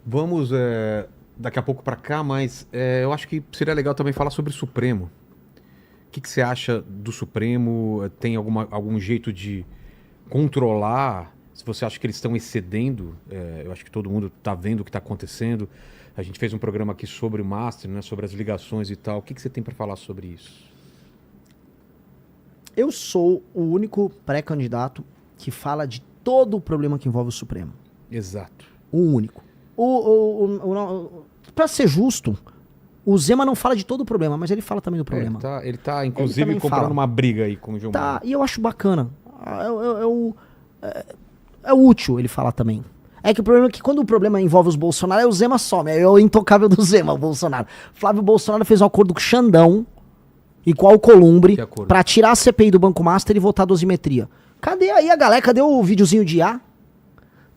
Vamos daqui a pouco para cá, mas eu acho que seria legal também falar sobre o Supremo. O que você acha do Supremo? Tem algum jeito de controlar? Se você acha que eles estão excedendo, eu acho que todo mundo está vendo o que está acontecendo. A gente fez um programa aqui sobre o Master, né, sobre as ligações e tal. O que você tem para falar sobre isso? Eu sou o único pré-candidato que fala de todo o problema que envolve o Supremo. Exato. O único. Pra ser justo, o Zema não fala de todo o problema, mas ele fala também do problema. Ele tá inclusive, comprando uma briga aí com o Gilmar. Tá, e eu acho bacana. É útil ele falar também. É que o problema é que quando o problema envolve os Bolsonaro, o Zema some. É o intocável do Zema, o Bolsonaro. Flávio Bolsonaro fez um acordo com o Xandão e com o Alcolumbre pra tirar a CPI do Banco Master e votar a dosimetria. Cadê aí a galera? Cadê o videozinho de IA?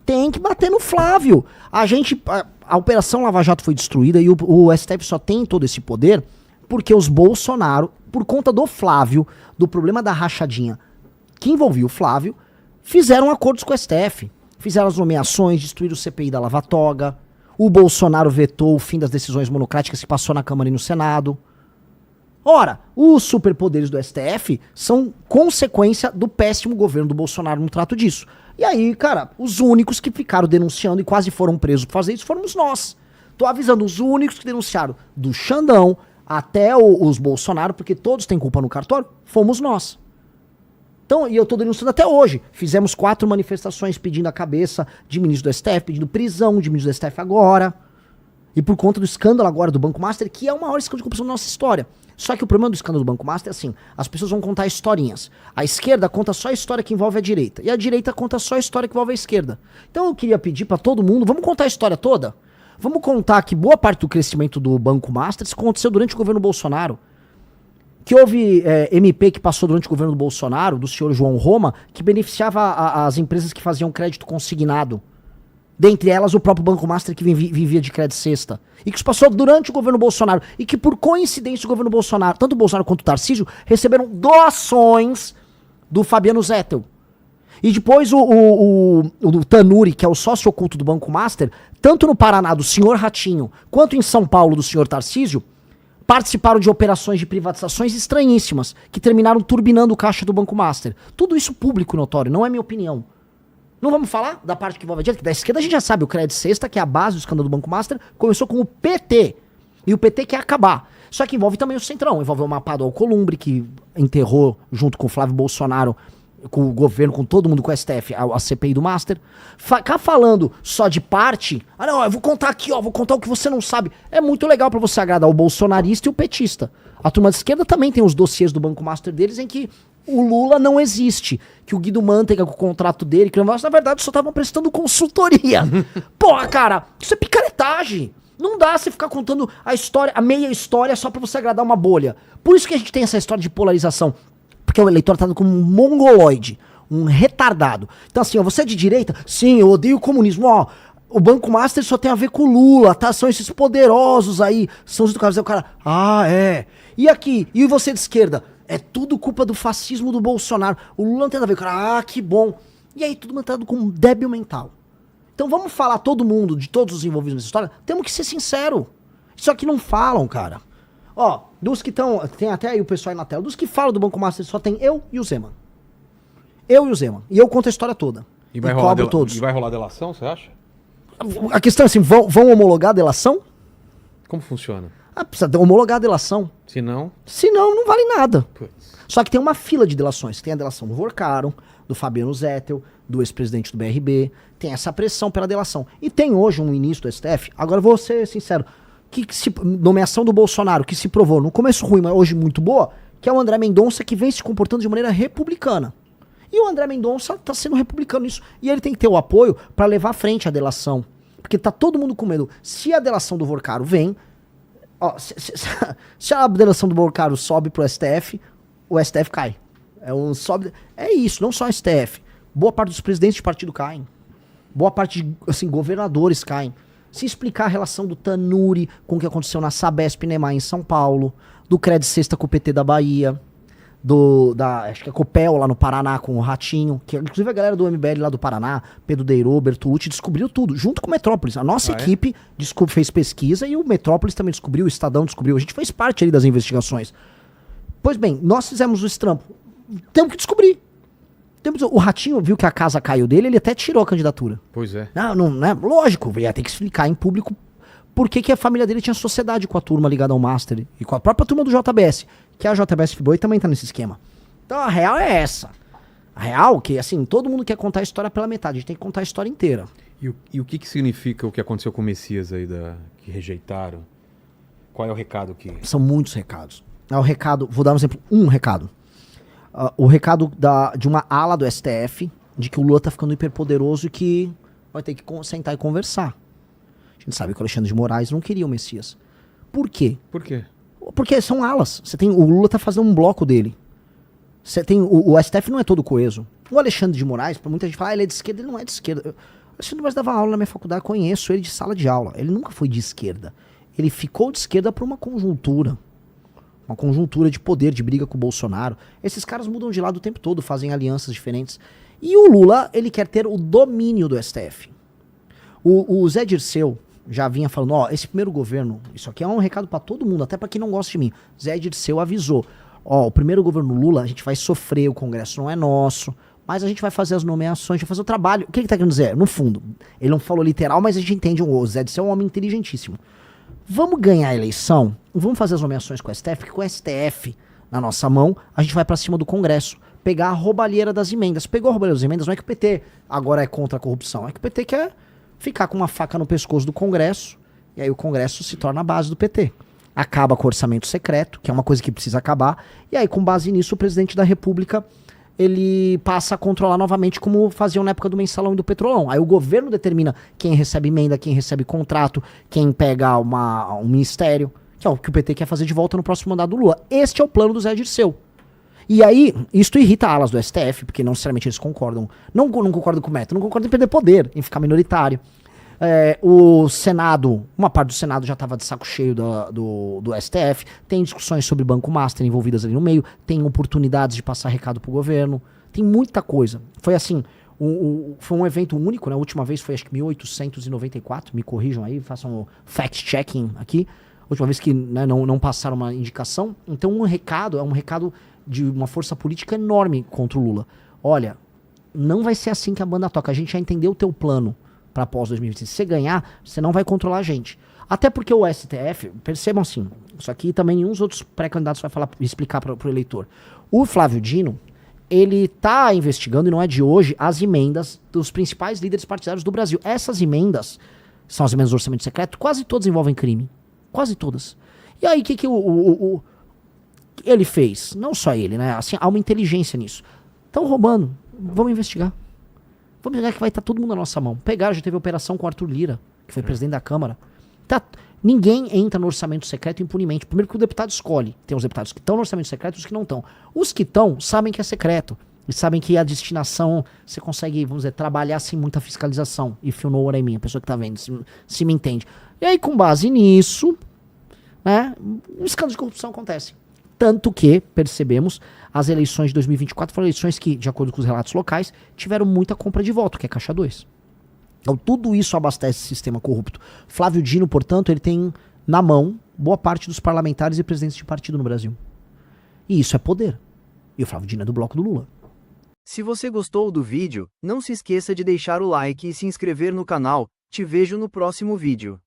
Tem que bater no Flávio. A Operação Lava Jato foi destruída e o STF só tem todo esse poder porque os Bolsonaro, por conta do Flávio, do problema da rachadinha que envolvia o Flávio, fizeram acordos com o STF. Fizeram as nomeações, destruíram o CPI da Lava Toga. O Bolsonaro vetou o fim das decisões monocráticas que passou na Câmara e no Senado. Ora, os superpoderes do STF são consequência do péssimo governo do Bolsonaro no trato disso. E aí, cara, os únicos que ficaram denunciando e quase foram presos por fazer isso fomos nós. Tô avisando, os únicos que denunciaram, do Xandão até os Bolsonaro, porque todos têm culpa no cartório, fomos nós. Então, e eu tô denunciando até hoje. Fizemos 4 manifestações pedindo a cabeça de ministro do STF, pedindo prisão de ministro do STF agora. E por conta do escândalo agora do Banco Master, que é o maior escândalo de corrupção da nossa história. Só que o problema do escândalo do Banco Master é assim, as pessoas vão contar historinhas. A esquerda conta só a história que envolve a direita. E a direita conta só a história que envolve a esquerda. Então eu queria pedir pra todo mundo, vamos contar a história toda? Vamos contar que boa parte do crescimento do Banco Master aconteceu durante o governo Bolsonaro. Que houve MP que passou durante o governo do Bolsonaro, do senhor João Roma, que beneficiava as empresas que faziam crédito consignado. Dentre elas, o próprio Banco Master que vivia de crédito cesta. E que isso passou durante o governo Bolsonaro. E que, por coincidência, o governo Bolsonaro, tanto o Bolsonaro quanto o Tarcísio, receberam doações do Fabiano Zettel. E depois o Tanuri, que é o sócio oculto do Banco Master, tanto no Paraná, do senhor Ratinho, quanto em São Paulo, do senhor Tarcísio, participaram de operações de privatizações estranhíssimas, que terminaram turbinando o caixa do Banco Master. Tudo isso público e notório, não é minha opinião. Não vamos falar da parte que envolve a direita, que da esquerda a gente já sabe, o crédito cesta, que é a base do escândalo do Banco Master, começou com o PT. E o PT quer acabar. Só que envolve também o Centrão, envolve o mapa do Alcolumbre, que enterrou junto com o Flávio Bolsonaro, com o governo, com todo mundo, com o STF, a CPI do Master. Ficar falando só de parte, não, eu vou contar aqui, vou contar o que você não sabe. É muito legal pra você agradar o bolsonarista e o petista. A turma de esquerda também tem os dossiês do Banco Master deles em que o Lula não existe, que o Guido Mantega com o contrato dele, que na verdade só estavam prestando consultoria. Porra, cara, isso é picaretagem. Não dá você ficar contando a história, a meia história só pra você agradar uma bolha. Por isso que a gente tem essa história de polarização. Porque o eleitor tá como um mongoloide, um retardado. Então assim, você é de direita? Sim, eu odeio o comunismo. O Banco Master só tem a ver com o Lula, tá? São esses poderosos aí. São os do cara. O cara, é. E aqui? E você de esquerda? É tudo culpa do fascismo do Bolsonaro. O Lula não tem nada a ver com o cara. Que bom. E aí, tudo mantendo com um débil mental. Então vamos falar todo mundo, de todos os envolvidos nessa história, temos que ser sincero. Isso aqui não falam, cara. Dos que estão, tem até aí o pessoal aí na tela, dos que falam do Banco Master só tem eu e o Zema. Eu e o Zema. E eu conto a história toda. E cobro todos. E vai rolar delação, você acha? A questão é assim, vão homologar a delação? Como funciona? Precisa homologar a delação. Se não, não vale nada. Putz. Só que tem uma fila de delações. Tem a delação do Vorcaro, do Fabiano Zettel, do ex-presidente do BRB. Tem essa pressão pela delação. E tem hoje um ministro do STF, agora vou ser sincero, nomeação do Bolsonaro, que se provou no começo ruim, mas hoje muito boa, que é o André Mendonça, que vem se comportando de maneira republicana. E o André Mendonça tá sendo republicano nisso. E ele tem que ter o apoio para levar à frente a delação. Porque tá todo mundo com medo. Se a delação do Vorcaro vem, se a delação do Vorcaro sobe pro STF, o STF cai. É isso, não só o STF. Boa parte dos presidentes de partido caem. Boa parte de governadores caem. Se explicar a relação do Tanuri com o que aconteceu na Sabesp Nemar em São Paulo, do Crédito Cesta com o PT da Bahia, acho que é Copel lá no Paraná com o Ratinho, que inclusive a galera do MBL lá do Paraná, Pedro Deirô, Bertolucci, descobriu tudo, junto com o Metrópolis. A nossa equipe fez pesquisa e o Metrópolis também descobriu, o Estadão descobriu, a gente fez parte ali das investigações. Pois bem, nós fizemos o estrampo. Temos que descobrir. O Ratinho viu que a casa caiu dele, ele até tirou a candidatura. Pois é. Não, né? Lógico, ia ter que explicar em público por que a família dele tinha sociedade com a turma ligada ao Master e com a própria turma do JBS, que a JBS Friboi também tá nesse esquema. Então a real é essa. A real que, assim, todo mundo quer contar a história pela metade, a gente tem que contar a história inteira. E o que significa o que aconteceu com o Messias aí, que rejeitaram? Qual é o recado que... São muitos recados. O recado, vou dar um exemplo, um recado. O recado de uma ala do STF, de que o Lula tá ficando hiperpoderoso e que vai ter que sentar e conversar. A gente sabe que o Alexandre de Moraes não queria o Messias. Por quê? Por quê? Porque são alas. O Lula tá fazendo um bloco dele. O STF não é todo coeso. O Alexandre de Moraes, pra muita gente falar, ele é de esquerda, ele não é de esquerda. O Alexandre de Moraes dava aula na minha faculdade, conheço ele de sala de aula. Ele nunca foi de esquerda. Ele ficou de esquerda por uma conjuntura. Uma conjuntura de poder, de briga com o Bolsonaro. Esses caras mudam de lado o tempo todo, fazem alianças diferentes. E o Lula, ele quer ter o domínio do STF. O Zé Dirceu já vinha falando, esse primeiro governo, isso aqui é um recado pra todo mundo, até pra quem não gosta de mim. Zé Dirceu avisou, o primeiro governo Lula, a gente vai sofrer, o Congresso não é nosso, mas a gente vai fazer as nomeações, a gente vai fazer o trabalho. O que ele tá querendo dizer? No fundo, ele não falou literal, mas a gente entende, o Zé Dirceu é um homem inteligentíssimo. Vamos ganhar a eleição, vamos fazer as nomeações com o STF, porque com o STF na nossa mão, a gente vai pra cima do Congresso, pegar a roubalheira das emendas. Pegou a roubalheira das emendas, não é que o PT agora é contra a corrupção, é que o PT quer ficar com uma faca no pescoço do Congresso, e aí o Congresso se torna a base do PT. Acaba com o orçamento secreto, que é uma coisa que precisa acabar, e aí com base nisso o presidente da República, ele passa a controlar novamente como faziam na época do mensalão e do petrolão. Aí o governo determina quem recebe emenda, quem recebe contrato, quem pega um ministério, que é o que o PT quer fazer de volta no próximo mandato do Lula. Este é o plano do Zé Dirceu. E aí, isto irrita alas do STF, porque não necessariamente eles concordam. Não concordam com o método, não concordam em perder poder, em ficar minoritário. O Senado, uma parte do Senado já estava de saco cheio do STF, tem discussões sobre Banco Master envolvidas ali no meio, tem oportunidades de passar recado pro governo, tem muita coisa. Foi assim, foi um evento único, né? A última vez foi acho que 1894, me corrijam aí, façam fact-checking aqui. A última vez que, né, não passaram uma indicação. Então um recado, é um recado de uma força política enorme contra o Lula. Olha, não vai ser assim que a banda toca, a gente já entendeu o teu plano para pós 2026. Se você ganhar, você não vai controlar a gente. Até porque o STF, percebam assim, isso aqui também nenhum dos outros pré-candidatos vai explicar para o eleitor. O Flávio Dino, ele tá investigando, e não é de hoje, as emendas dos principais líderes partidários do Brasil. Essas emendas, são as emendas do orçamento secreto, quase todas envolvem crime. Quase todas. E aí, o que ele fez? Não só ele, né? Assim, há uma inteligência nisso. Estão roubando. Vamos investigar. Vamos investigar que vai estar todo mundo na nossa mão. Pegaram, já teve operação com o Arthur Lira, que foi presidente da Câmara. Ninguém entra no orçamento secreto impunemente. Primeiro que o deputado escolhe. Tem os deputados que estão no orçamento secreto e os que não estão. Os que estão sabem que é secreto. E sabem que a destinação, você consegue, vamos dizer, trabalhar sem muita fiscalização. If you know what I mean, a pessoa que tá vendo, se me entende. E aí, com base nisso, né, um escândalo de corrupção acontece. Tanto que, percebemos, as eleições de 2024 foram eleições que, de acordo com os relatos locais, tiveram muita compra de voto, que é caixa 2. Então, tudo isso abastece o sistema corrupto. Flávio Dino, portanto, ele tem na mão boa parte dos parlamentares e presidentes de partido no Brasil. E isso é poder. E o Flávio Dino é do bloco do Lula. Se você gostou do vídeo, não se esqueça de deixar o like e se inscrever no canal. Te vejo no próximo vídeo.